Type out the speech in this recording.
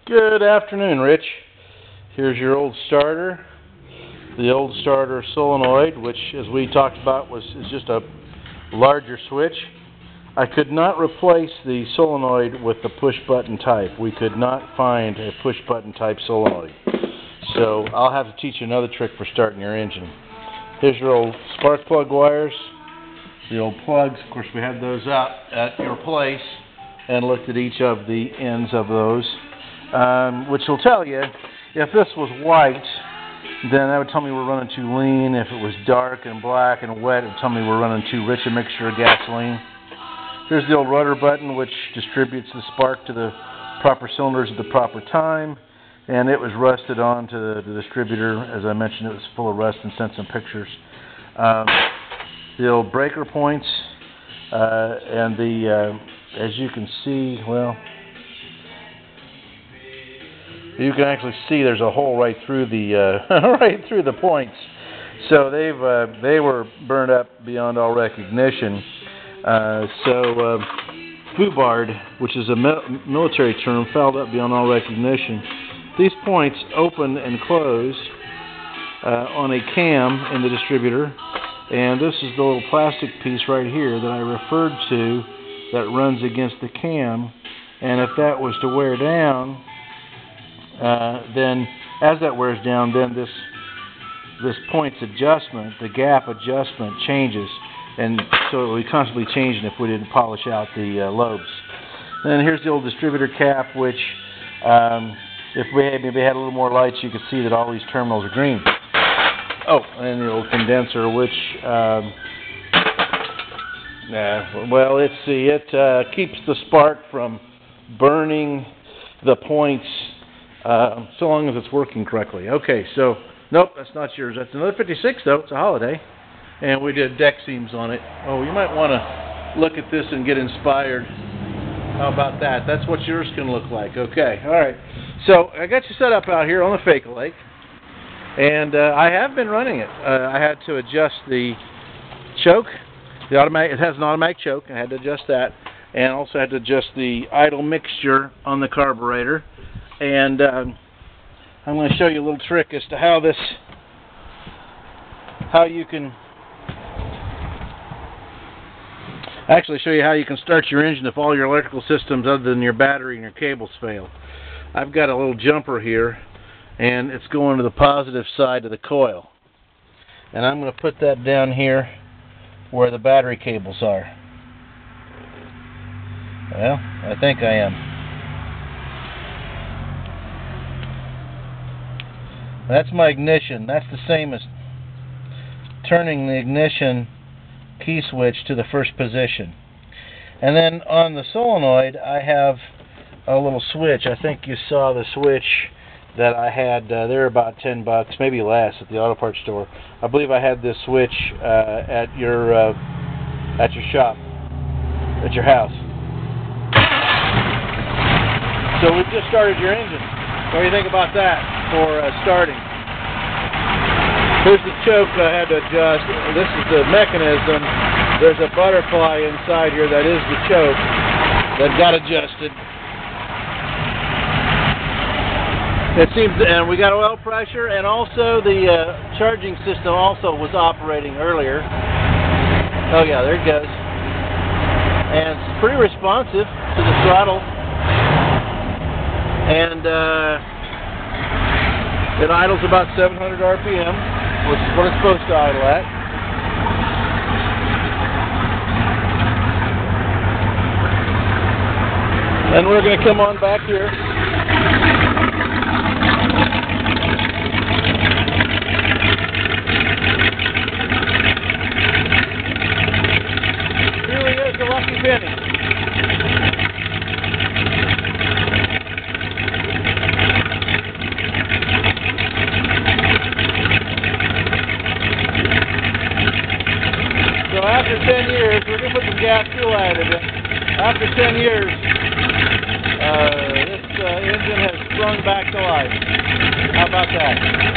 Good afternoon, Rich. Here's your old starter, the old starter solenoid, which, as we talked about, is just a larger switch. I could not replace the solenoid with the push-button type. We could not find a push-button type solenoid. So I'll have to teach you another trick for starting your engine. Here's your old spark plug wires, the old plugs. Of course, we had those out at your place and looked at each of the ends of those. Which will tell you, if this was white, then that would tell me we're running too lean. If it was dark and black and wet, it would tell me we're running too rich a mixture of gasoline. Here's the old rudder button, which distributes the spark to the proper cylinders at the proper time. And it was rusted onto the distributor. As I mentioned, it was full of rust and sent some pictures. The old breaker points, and as you can see, well, you can actually see there's a hole right through the right through the points. So they were burned up beyond all recognition. Foubard, which is a military term, fouled up beyond all recognition. These points open and close on a cam in the distributor, and this is the little plastic piece right here that I referred to that runs against the cam. And if that was to wear down, then as that wears down, then this points adjustment, the gap adjustment, changes, and so it will be constantly changing if we didn't polish out the lobes. And here's the old distributor cap, which if we maybe had a little more lights, you could see that all these terminals are green. Oh, and the old condenser, which well, it keeps the spark from burning the points. So long as it's working correctly. Okay, so, nope, that's not yours. That's another 56, though. It's a Holiday. And we did deck seams on it. Oh, you might want to look at this and get inspired. How about that? That's what yours can look like. Okay, all right. So, I got you set up out here on the Fake-A-Lake. And I have been running it. I had to adjust the choke. It has an automatic choke. I had to adjust that. And also had to adjust the idle mixture on the carburetor. And I'm going to show you a little trick as to how you can actually show you how you can start your engine if all your electrical systems other than your battery and your cables fail. I've got a little jumper here, and it's going to the positive side of the coil. And I'm going to put that down here where the battery cables are. Well, I think I am. That's my ignition. That's the same as turning the ignition key switch to the first position. And then on the solenoid, I have a little switch. I think you saw the switch that I had. They're about $10, maybe less, at the auto parts store. I believe I had this switch at your shop, at your house. So we've just started your engine. What do you think about that for starting? Here's the choke I had to adjust. This is the mechanism. There's a butterfly inside here that is the choke that got adjusted. It seems, and we got oil pressure, and also the charging system also was operating earlier. Oh yeah, there it goes. And it's pretty responsive to the throttle. And it idles about 700 RPM, which is what it's supposed to idle at. And we're going to come on back here. Here he is, the lucky penny. So after 10 years, we're going to put some gas fuel additive in. After 10 years, this engine has sprung back to life. How about that?